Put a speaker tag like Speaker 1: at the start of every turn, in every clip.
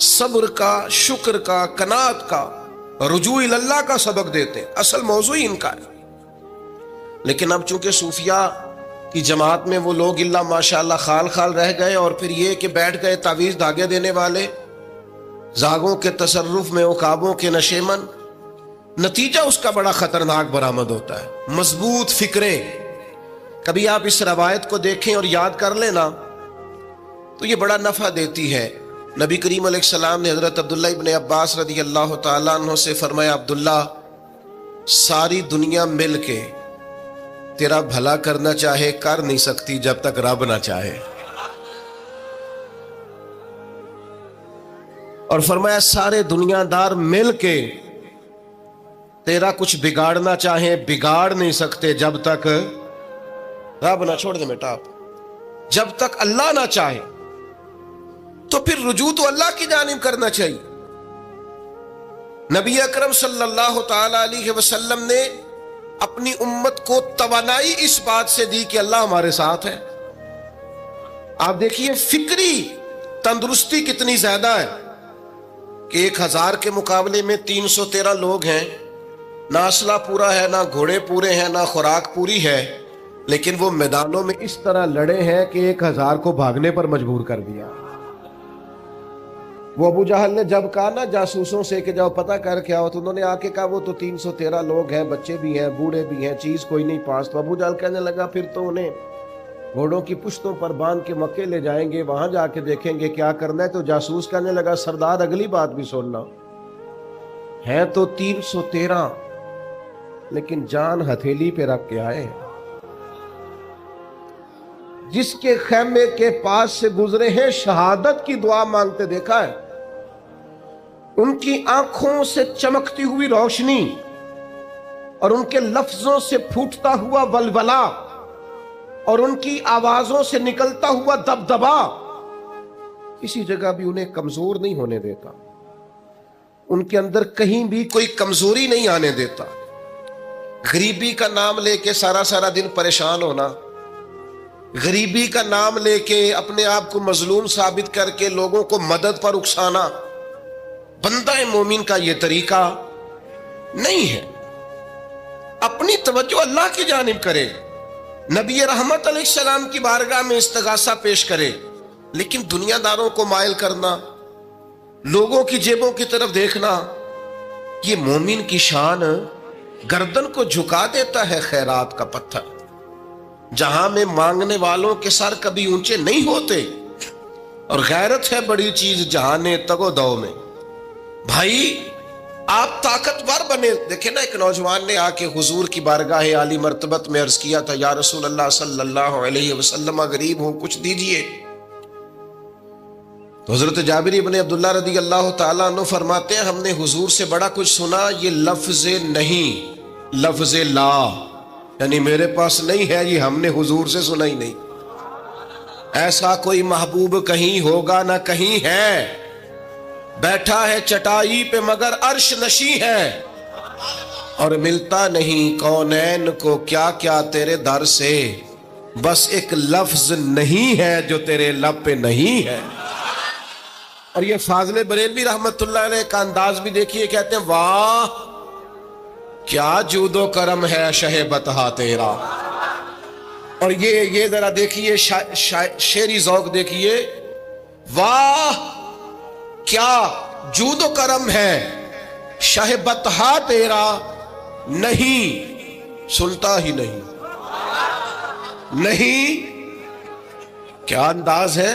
Speaker 1: صبر کا، شکر کا، قناعت کا، رجوع اللہ کا سبق دیتے ہیں. اصل موضوع ہی ان کا ہے. لیکن اب چونکہ صوفیاء کی جماعت میں وہ لوگ اللہ ماشاءاللہ خال خال رہ گئے، اور پھر یہ کہ بیٹھ گئے تعویذ دھاگے دینے والے، زاغوں کے تصرف میں، عقابوں کے نشے من. نتیجہ اس کا بڑا خطرناک برآمد ہوتا ہے. مضبوط فکریں کبھی آپ اس روایت کو دیکھیں اور یاد کر لیں نا تو یہ بڑا نفع دیتی ہے. نبی کریم علیہ السلام نے حضرت عبداللہ ابن عباس رضی اللہ تعالیٰ عنہ سے فرمایا، عبداللہ، ساری دنیا مل کے تیرا بھلا کرنا چاہے کر نہیں سکتی جب تک رب نہ چاہے. اور فرمایا سارے دنیا دار مل کے تیرا کچھ بگاڑنا چاہیں بگاڑ نہیں سکتے جب تک رب نہ چھوڑ دے بیٹا آپ، جب تک اللہ نہ چاہے. تو پھر رجوع تو اللہ کی جانب کرنا چاہیے. نبی اکرم صلی اللہ تعالی علیہ وسلم نے اپنی امت کو توانائی اس بات سے دی کہ اللہ ہمارے ساتھ ہے. آپ دیکھیے فکری تندرستی کتنی زیادہ ہے کہ 1000 کے مقابلے میں 313 لوگ ہیں. نہ اسلحہ پورا ہے، نہ گھوڑے پورے ہیں، نہ خوراک پوری ہے، لیکن وہ میدانوں میں اس طرح لڑے ہیں کہ 1000 کو بھاگنے پر مجبور کر دیا. وہ ابو جہل نے جب کہا نا جاسوسوں سے کہ جاؤ پتہ کر کے آؤ، تو انہوں نے آ کے کہا وہ تو 313 لوگ ہیں، بچے بھی ہیں، بوڑھے بھی ہیں، چیز کوئی نہیں پاس. تو ابو جہل کہنے لگا پھر تو انہیں گھوڑوں کی پشتوں پر باندھ کے مکے لے جائیں گے، وہاں جا کے دیکھیں گے کیا کرنا ہے. تو جاسوس کہنے لگا سردار اگلی بات بھی سننا، ہے تو 313 لیکن جان ہتھیلی پہ رکھ کے آئے. جس کے خیمے کے پاس سے گزرے ہیں شہادت کی دعا مانگتے دیکھا ہے. ان کی آنکھوں سے چمکتی ہوئی روشنی اور ان کے لفظوں سے پھوٹتا ہوا ولولہ اور ان کی آوازوں سے نکلتا ہوا دبدبا کسی جگہ بھی انہیں کمزور نہیں ہونے دیتا. ان کے اندر کہیں بھی کوئی کمزوری نہیں آنے دیتا. غریبی کا نام لے کے سارا دن پریشان ہونا، غریبی کا نام لے کے اپنے آپ کو مظلوم ثابت کر کے لوگوں کو مدد پر اکسانا بندہ مومن کا یہ طریقہ نہیں ہے. اپنی توجہ اللہ کی جانب کرے، نبی رحمت علیہ السلام کی بارگاہ میں استغاثہ پیش کرے. لیکن دنیا داروں کو مائل کرنا، لوگوں کی جیبوں کی طرف دیکھنا، یہ مومن کی شان گردن کو جھکا دیتا ہے. خیرات کا پتھر جہاں میں مانگنے والوں کے سر کبھی اونچے نہیں ہوتے، اور غیرت ہے بڑی چیز جہانے تگو دو میں. بھائی آپ طاقتور بنے. دیکھیں نا ایک نوجوان نے آ کے حضور کی بارگاہ عالی مرتبت میں عرض کیا تھا، یا رسول اللہ صلی اللہ علیہ وسلم غریب ہوں کچھ دیجئے. تو حضرت جابر ابن عبداللہ رضی اللہ تعالیٰ عنہ فرماتے ہیں ہم نے حضور سے بڑا کچھ سنا، یہ لفظ نہیں، لفظ لا، یعنی میرے پاس نہیں ہے، یہ ہم نے حضور سے سنا ہی نہیں. ایسا کوئی محبوب کہیں ہوگا نہ کہیں ہے، بیٹھا ہے چٹائی پہ مگر عرش نشیں ہے، اور ملتا نہیں کونین کو کیا کیا تیرے در سے، بس ایک لفظ نہیں ہے جو تیرے لب پہ نہیں ہے. اور یہ فاضل بریلوی رحمت اللہ علیہ کا انداز بھی دیکھیے، کہتے ہیں واہ کیا جود و کرم ہے شہ بتہا تیرا. اور یہ ذرا دیکھیے شعری ذوق دیکھیے، واہ کیا جود و کرم ہے شہ بتہا تیرا، نہیں سنتا ہی نہیں. نہیں کیا انداز ہے.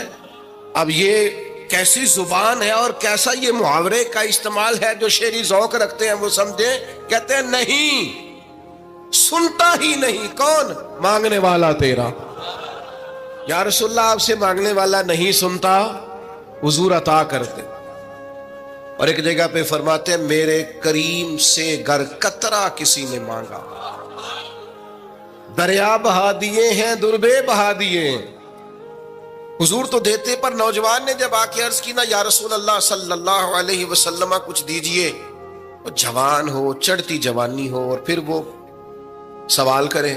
Speaker 1: اب یہ کیسی زبان ہے اور کیسا یہ محاورے کا استعمال ہے جو شعری ذوق رکھتے ہیں وہ سمجھیں. کہتے ہیں نہیں سنتا ہی نہیں. کون؟ مانگنے والا تیرا. یا رسول اللہ آپ سے مانگنے والا نہیں سنتا، حضور عطا کرتے. اور ایک جگہ پہ فرماتے ہیں میرے کریم سے گر قطرہ کسی نے مانگا، دریا بہا دیے ہیں دربے بہا دیے ہیں. حضور تو دیتے، پر نوجوان نے جب آ کے عرض کی نا یا رسول اللہ صلی اللہ علیہ وسلم کچھ دیجئے، وہ جوان ہو، چڑھتی جوانی ہو، اور پھر وہ سوال کرے.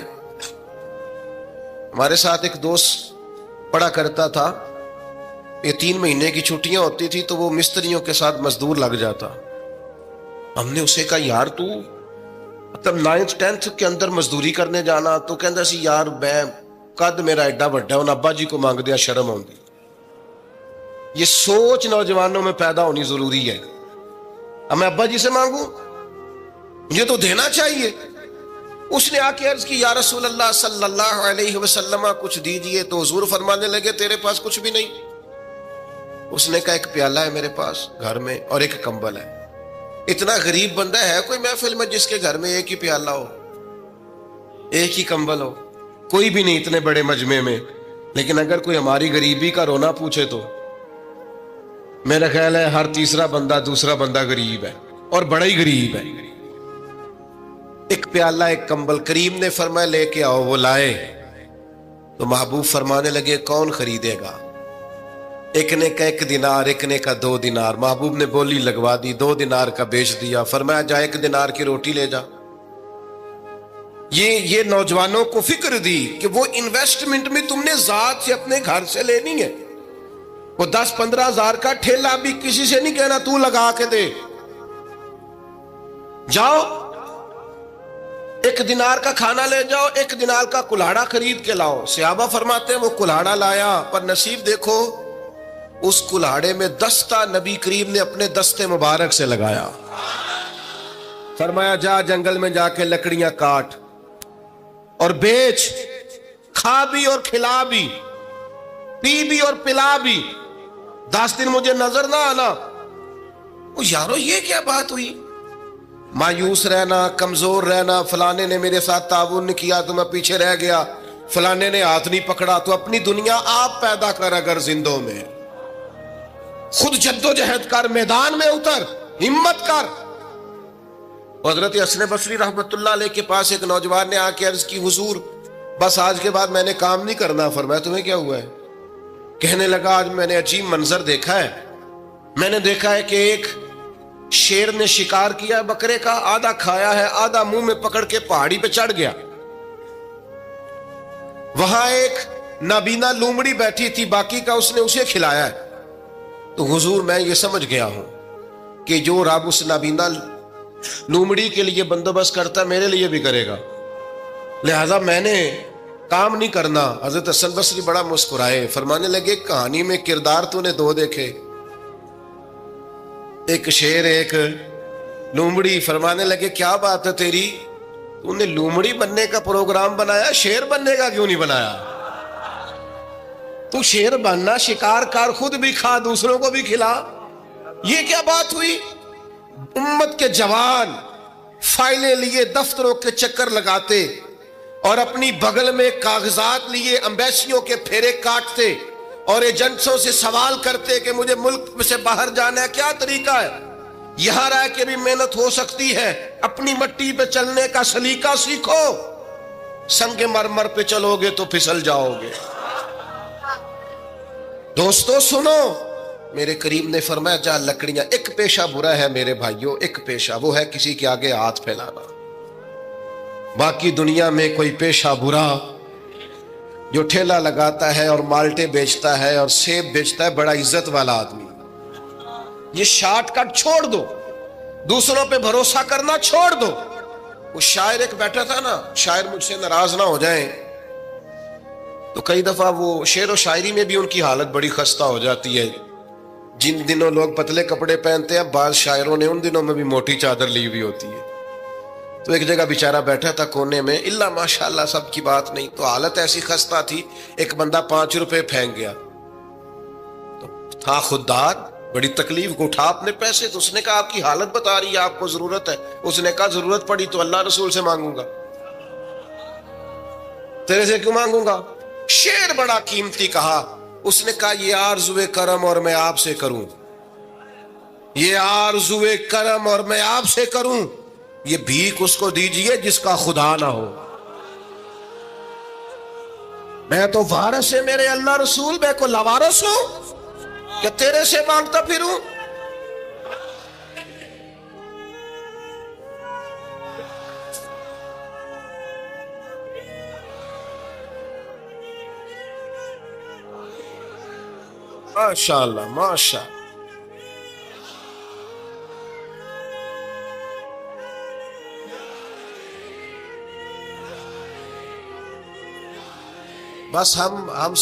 Speaker 1: ہمارے ساتھ ایک دوست پڑھا کرتا تھا، یہ 3 مہینے کی چھٹیاں ہوتی تھی تو وہ مستریوں کے ساتھ مزدور لگ جاتا. ہم نے اسے کہا یار تو مطلب 9th 10th کے اندر مزدوری کرنے جانا, تو کہندا سی یار میں قد میرا ایڈا بڑا ہے, ان ابا جی کو مانگ دیا شرم آؤندی. یہ سوچ نوجوانوں میں پیدا ہونی ضروری ہے. اب میں ابا جی سے مانگوں, مجھے تو دینا چاہیے. اس نے آ کے عرض کی یا رسول اللہ صلی اللہ علیہ وسلم کچھ دیجئے, تو حضور فرمانے لگے تیرے پاس کچھ بھی نہیں. اس نے کہا ایک پیالہ ہے میرے پاس گھر میں اور ایک کمبل ہے. اتنا غریب بندہ ہے کوئی محفل میں جس کے گھر میں ایک ہی پیالہ ہو, ایک ہی کمبل ہو؟ کوئی بھی نہیں اتنے بڑے مجمع میں. لیکن اگر کوئی ہماری غریبی کا رونا پوچھے تو میرا خیال ہے ہر تیسرا بندہ دوسرا بندہ غریب ہے, اور بڑا ہی غریب ہے. ایک پیالہ ایک کمبل. کریم نے فرمایا لے کے آؤ. وہ لائے تو محبوب فرمانے لگے کون خریدے گا؟ ایک نے کہا 1 دینار, ایک نے کہا 2 دینار. محبوب نے بولی لگوا دی, 2 دینار کا بیچ دیا. فرمایا جا 1 دینار کی روٹی لے جا. یہ نوجوانوں کو فکر دی کہ وہ انویسٹمنٹ میں تم نے ذات سے اپنے گھر سے لینی ہے. وہ 10-15 ہزار کا ٹھیلا بھی کسی سے نہیں کہنا تو لگا کے دے. جاؤ 1 دینار کا کھانا لے جاؤ, 1 دینار کا کلاڑا خرید کے لاؤ. صحابہ فرماتے ہیں وہ کلاڑا لایا, پر نصیب دیکھو اس کلاڑے میں دستہ نبی کریم نے اپنے دستے مبارک سے لگایا. فرمایا جا جنگل میں جا کے لکڑیاں کاٹ اور بیچ, کھا بھی اور کھلا بھی, پی بھی اور پلا بھی, 10 دن مجھے نظر نہ آنا. یارو یہ کیا بات ہوئی؟ مایوس رہنا, کمزور رہنا, فلانے نے میرے ساتھ تعاون نہیں کیا تو میں پیچھے رہ گیا, فلانے نے ہاتھ نہیں پکڑا. تو اپنی دنیا آپ پیدا کر, اگر زندوں میں خود جد و جہد کر, میدان میں اتر, ہمت کر. حضرت حسن بصری رحمت اللہ علیہ کے پاس ایک نوجوان نے آ کے عرض کی حضور بس آج کے بعد میں نے کام نہیں کرنا. فرمایا تمہیں کیا ہوا ہے؟ کہنے لگا آج میں نے عجیب منظر دیکھا ہے. میں نے دیکھا ہے کہ ایک شیر نے شکار کیا بکرے کا, آدھا کھایا ہے, آدھا منہ میں پکڑ کے پہاڑی پہ چڑھ گیا. وہاں ایک نابینا لومڑی بیٹھی تھی, باقی کا اس نے اسے کھلایا ہے. تو حضور میں یہ سمجھ گیا ہوں کہ جو رب اس نابینا لومڑی کے لیے بندوبست کرتا میرے لیے بھی کرے گا, لہذا میں نے کام نہیں کرنا. حضرت حسن بصری بڑا مسکرائے, فرمانے لگے کہانی میں کردار تو نے 2 دیکھے, ایک شیر ایک لومڑی. فرمانے لگے کیا بات ہے تیری, تو نے لومڑی بننے کا پروگرام بنایا, شیر بننے کا کیوں نہیں بنایا؟ تو شیر بننا, شکار کر, خود بھی کھا دوسروں کو بھی کھلا. یہ کیا بات ہوئی؟ امت کے جوان فائلیں لیے دفتروں کے چکر لگاتے اور اپنی بغل میں کاغذات لیے امبیسیوں کے پھیرے کاٹتے اور ایجنٹوں سے سوال کرتے کہ مجھے ملک سے باہر جانا ہے, کیا طریقہ ہے؟ یہاں رہ کے بھی محنت ہو سکتی ہے, اپنی مٹی پہ چلنے کا سلیقہ سیکھو. سنگ مرمر پہ چلو گے تو پھسل جاؤ گے. دوستو سنو, میرے کریم نے فرمایا جا لکڑیاں. ایک پیشہ برا ہے میرے بھائیوں, ایک پیشہ, وہ ہے کسی کے آگے ہاتھ پھیلانا. باقی دنیا میں کوئی پیشہ برا جو ٹھیلا لگاتا ہے اور مالٹے بیچتا ہے اور سیب بیچتا ہے, بڑا عزت والا آدمی. یہ شارٹ کٹ چھوڑ دو, دوسروں پہ بھروسہ کرنا چھوڑ دو. وہ شاعر ایک بیٹھا تھا نا, شاعر مجھ سے ناراض نہ ہو جائیں, تو کئی دفعہ وہ شعر و شاعری میں بھی ان کی حالت بڑی خستہ ہو جاتی ہے. جن دنوں لوگ پتلے کپڑے پہنتے ہیں, بعض شاعروں نے ان دنوں میں بھی موٹی چادر لی ہوئی ہوتی ہے. تو ایک جگہ بیچارہ بیٹھا تھا کونے میں, اللہ ماشاءاللہ سب کی بات نہیں, تو حالت ایسی خستہ تھی. ایک بندہ 5 روپے پھینک گیا, تو تھا خوددار, بڑی تکلیف کو اٹھا اپنے پیسے. تو اس نے کہا آپ کی حالت بتا رہی ہے, آپ کو ضرورت ہے. اس نے کہا ضرورت پڑی تو اللہ رسول سے مانگوں گا, تیرے سے کیوں مانگوں گا؟ شعر بڑا قیمتی کہا. اس نے کہا یہ آرزوئے کرم اور میں آپ سے کروں, یہ آرزوئے کرم اور میں آپ سے کروں, یہ بھیک اس کو دیجئے جس کا خدا نہ ہو. میں تو وارث ہے میرے اللہ رسول, میں کو لاوارث ہوں کہ تیرے سے مانگتا پھروں. ماشاء اللہ ماشاء اللہ. بس ہم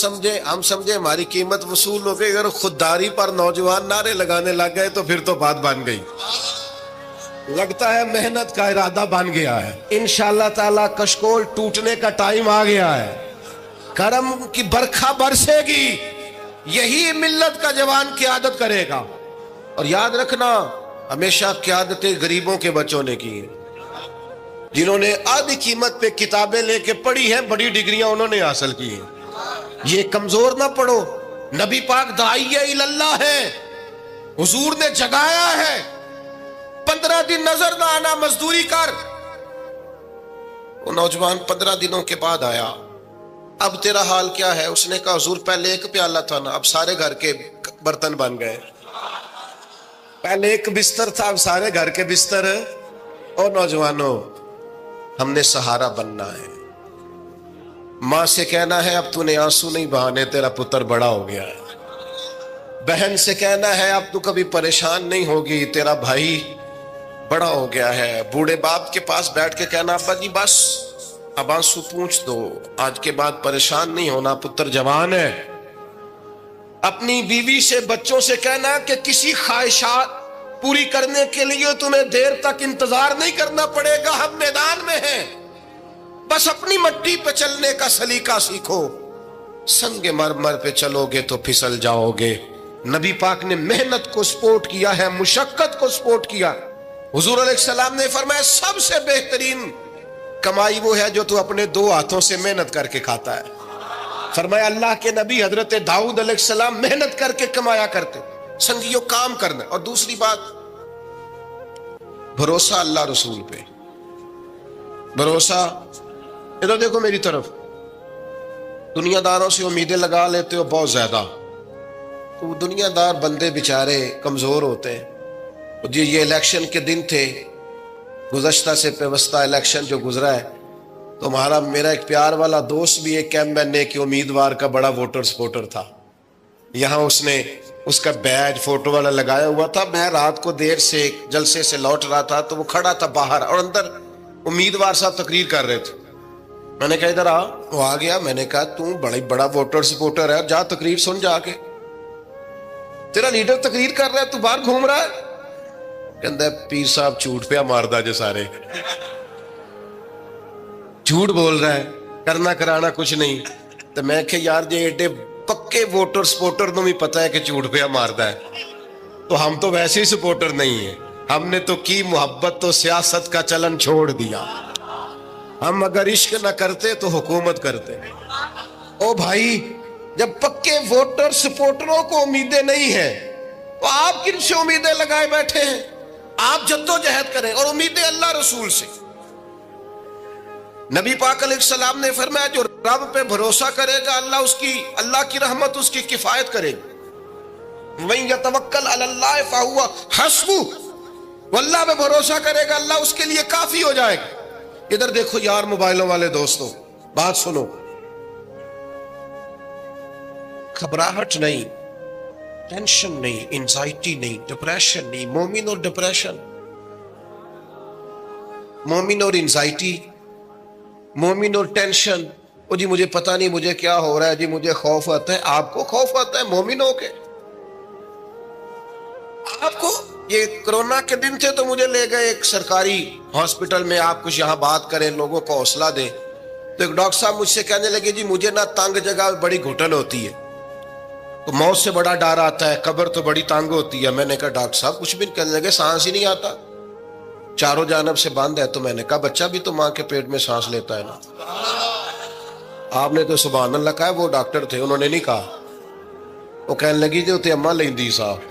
Speaker 1: سمجھے ہماری قیمت وصول ہو گئی. اگر خودداری پر نوجوان نعرے لگانے لگ گئے تو پھر تو بات بن گئی. لگتا ہے محنت کا ارادہ بن گیا ہے. انشاءاللہ تعالی کشکول ٹوٹنے کا ٹائم آ گیا ہے. کرم کی برکھا برسے گی. یہی ملت کا جوان قیادت کرے گا. اور یاد رکھنا ہمیشہ قیادتیں غریبوں کے بچوں نے کی ہیں. جنہوں نے آدھی قیمت پہ کتابیں لے کے پڑھی ہیں, بڑی ڈگریاں انہوں نے حاصل کی ہیں. یہ کمزور نہ پڑھو. نبی پاک داعیہ اللہ ہے, حضور نے جگایا ہے. 15 دن نظر نہ آنا, مزدوری کر. وہ نوجوان 15 دنوں کے بعد آیا. اب تیرا حال کیا ہے؟ اس نے کہا حضور پہلے ایک پیالہ تھا نا, اب سارے گھر کے برتن بن گئے. پہلے ایک بستر تھا, اب سارے گھر کے بستر. اور نوجوانوں, ہم نے سہارا بننا ہے. ماں سے کہنا ہے اب تو نے آنسو نہیں بہانے, تیرا پتر بڑا ہو گیا ہے. بہن سے کہنا ہے اب تو کبھی پریشان نہیں ہوگی, تیرا بھائی بڑا ہو گیا ہے. بوڑھے باپ کے پاس بیٹھ کے کہنا ابا جی بس اب آنسو پوچھ دو, آج کے بعد پریشان نہیں ہونا, پتر جوان ہے. اپنی بیوی سے بچوں سے کہنا کہ کسی خواہشات پوری کرنے کے لیے تمہیں دیر تک انتظار نہیں کرنا پڑے گا, ہم میدان میں ہیں. بس اپنی مٹی پہ چلنے کا سلیقہ سیکھو. سنگ مرمر پہ چلو گے تو پھسل جاؤ گے. نبی پاک نے محنت کو سپورٹ کیا ہے, مشقت کو سپورٹ کیا. حضور علیہ السلام نے فرمایا سب سے بہترین کمائی وہ ہے جو تو اپنے 2 ہاتھوں سے محنت کر کے کھاتا ہے. فرمایا اللہ کے نبی حضرت داؤد علیہ السلام محنت کر کے کمایا کرتے. سنگیو کام کرنا. اور دوسری بات, بھروسہ اللہ رسول پہ. بھروسہ, ادھر دیکھو میری طرف. دنیا داروں سے امیدیں لگا لیتے ہو بہت زیادہ, تو دنیا دار بندے بیچارے کمزور ہوتے ہیں. جی یہ الیکشن کے دن تھے, گزشتہ سے پیوستہ الیکشن جو گزرا ہے, تو میرا ایک پیار والا دوست بھی ایک ایم کے امیدوار کا بڑا ووٹر سپورٹر تھا. یہاں اس نے اس کا بیج فوٹو والا لگایا ہوا تھا. میں رات کو دیر سے جلسے سے لوٹ رہا تھا تو وہ کھڑا تھا باہر, اور اندر امیدوار صاحب تقریر کر رہے تھے. میں نے کہا ادھر آ. وہ آ گیا. میں نے کہا تو بڑا ووٹر سپورٹر ہے, جا تقریر سن جا کے. تیرا لیڈر تقریر کر رہا ہے, تو باہر گھوم رہا ہے. کہندا ہے پیر صاحب جھوٹ پہ ماردا جے سارے, جھوٹ بول رہا ہے, کرنا کرانا کچھ نہیں. تو میں کہ یار جی ایڈے پکے ووٹر سپورٹر نو بھی پتا ہے کہ جھوٹ پہ ماردا ہے, تو ہم تو ویسے ہی سپورٹر نہیں ہیں. ہم نے تو کی محبت تو سیاست کا چلن چھوڑ دیا. ہم اگر عشق نہ کرتے تو حکومت کرتے. او بھائی, جب پکے ووٹر سپورٹروں کو امیدیں نہیں ہیں تو آپ کن سے امیدیں لگائے بیٹھے ہیں؟ آپ جدوجہد کریں, اور امیدیں اللہ رسول سے. نبی پاک علیہ السلام نے فرمایا جو رب پہ بھروسہ کرے گا اللہ کی رحمت اس کی کفایت کرے گی. وَإِن يَتَوَكَّلْ عَلَى اللَّهِ فَهُوَ حَسْبُهُ, وہ اللہ پہ بھروسہ کرے گا اللہ اس کے لیے کافی ہو جائے گا. ادھر دیکھو یار موبائلوں والے دوستوں, بات سنو. گھبراہٹ نہیں, ٹینشن نہیں, انزائٹی نہیں, ڈپریشن نہیں. مومن اور ڈپریشن, مومن اور انزائٹی, مومن اور ٹینشن. او جی مجھے پتہ نہیں مجھے کیا ہو رہا ہے, جی مجھے خوف آتا ہے. آپ کو خوف آتا ہے مومن ہو کے؟ آپ کو یہ کرونا کے دن تھے تو مجھے لے گئے ایک سرکاری ہاسپٹل میں, آپ کچھ یہاں بات کریں, لوگوں کو حوصلہ دیں. تو ایک ڈاکٹر صاحب مجھ سے کہنے لگے جی مجھے نہ تنگ جگہ بڑی گھٹن ہوتی ہے, تو موت سے بڑا ڈر آتا ہے, قبر تو بڑی تنگ ہوتی ہے. میں نے کہا ڈاکٹر صاحب کچھ بھی. کہنے لگے سانس ہی نہیں آتا, چاروں جانب سے بند ہے. تو میں نے کہا بچہ بھی تو ماں کے پیٹ میں سانس لیتا ہے نا. آپ نے تو سبحان اللہ کہا. وہ ڈاکٹر تھے, انہوں نے نہیں کہا. وہ کہنے لگی جو تے اماں لیندی صاحب.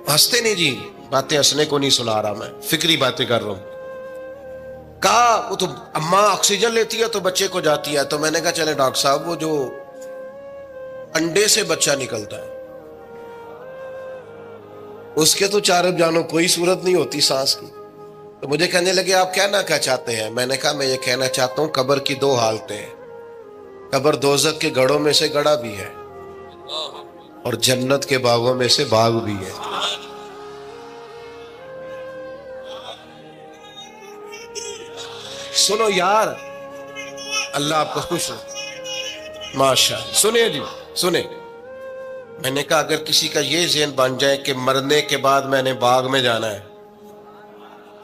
Speaker 1: ہنستے نہیں جی, باتیں ہنسنے کو نہیں سنا رہا, میں فکری باتیں کر رہا ہوں. کہا وہ تو اماں آکسیجن لیتی ہے تو بچے کو جاتی ہے. تو میں نے کہا چلے ڈاکٹر صاحب وہ جو انڈے سے بچہ نکلتا ہے اس کے تو چاروں جانوں کوئی صورت نہیں ہوتی سانس کی. تو مجھے کہنے لگے آپ کہنا کیا چاہتے ہیں؟ میں نے کہا میں یہ کہنا چاہتا ہوں قبر کی 2 حالتیں ہیں. قبر دوزخ کے گڑھوں میں سے گڑھا بھی ہے, اور جنت کے باغوں میں سے باغ بھی ہے. سنو یار، اللہ آپ کو خوش ہو. ماشاء اللہ. سنیں جی سنیں، میں نے کہا اگر کسی کا یہ ذہن بن جائے کہ مرنے کے بعد میں نے باغ میں جانا ہے،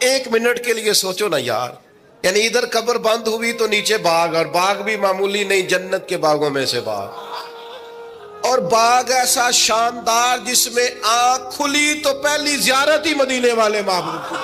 Speaker 1: 1 منٹ کے لیے سوچو نا یار. یعنی ادھر قبر بند ہوئی تو نیچے باغ، اور باغ بھی معمولی نہیں، جنت کے باغوں میں سے باغ. اور باغ ایسا شاندار جس میں آنکھ کھلی تو پہلی زیارت ہی مدینے والے معبود کی.